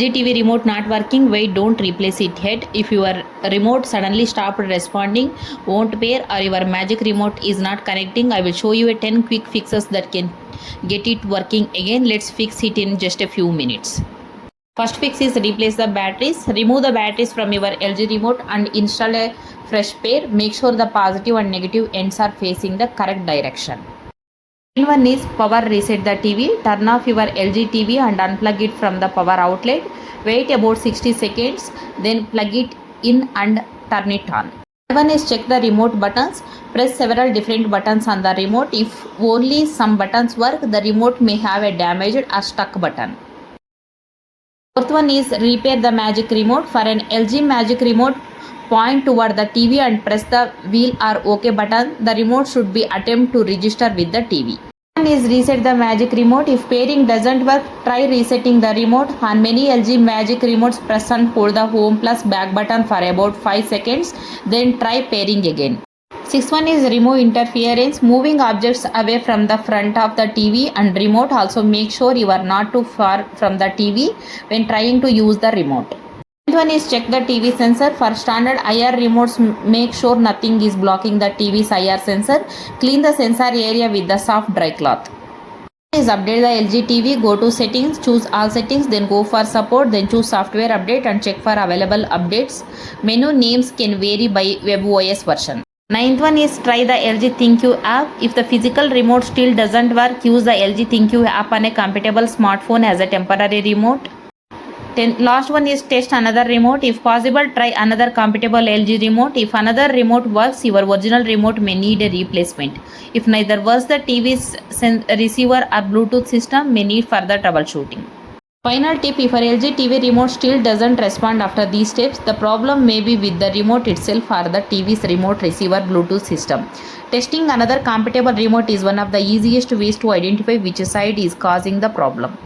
TV remote not working, wait, don't replace it yet. If your remote suddenly stopped responding, won't pair, or your magic remote is not connecting, I will show you a 10 quick fixes that can get it working again. Let's fix it in just a few minutes. First fix is replace the batteries. Remove the batteries from your LG remote and install a fresh pair. Make sure the positive and negative ends are facing the correct direction. Second one is power reset the TV. Turn off your LG TV and unplug it from the power outlet. Wait about 60 seconds, then plug it in and turn it on. Third one is check the remote buttons. Press several different buttons on the remote. If only some buttons work, the remote may have a damaged or stuck button. Fourth one is repair the magic remote. For an LG magic remote, point toward the TV and press the wheel or OK button. The remote should be attempt to register with the TV. One is reset the magic remote. If pairing doesn't work, try resetting the remote. On many LG magic remotes, press and hold the home plus back button for about 5 seconds. Then try pairing again. Sixth one is remove interference. Moving objects away from the front of the TV and remote. Also make sure you are not too far from the TV when trying to use the remote. Ninth one is check the TV sensor. For standard IR remotes, make sure nothing is blocking the TV's IR sensor. Clean the sensor area with the soft dry cloth. Is update the LG TV. Go to settings, choose all settings, then go for support, then choose software update and check for available updates. Menu names can vary by WebOS version. Ninth one is try the LG ThinQ app. If the physical remote still doesn't work, use the LG ThinQ app on a compatible smartphone as a temporary remote. Last one is test another remote. If possible, try another compatible LG remote. If another remote works, your original remote may need a replacement. If neither works, the TV's receiver or Bluetooth system may need further troubleshooting. Final tip, if your LG TV remote still doesn't respond after these steps, the problem may be with the remote itself or the TV's remote receiver Bluetooth system. Testing another compatible remote is one of the easiest ways to identify which side is causing the problem.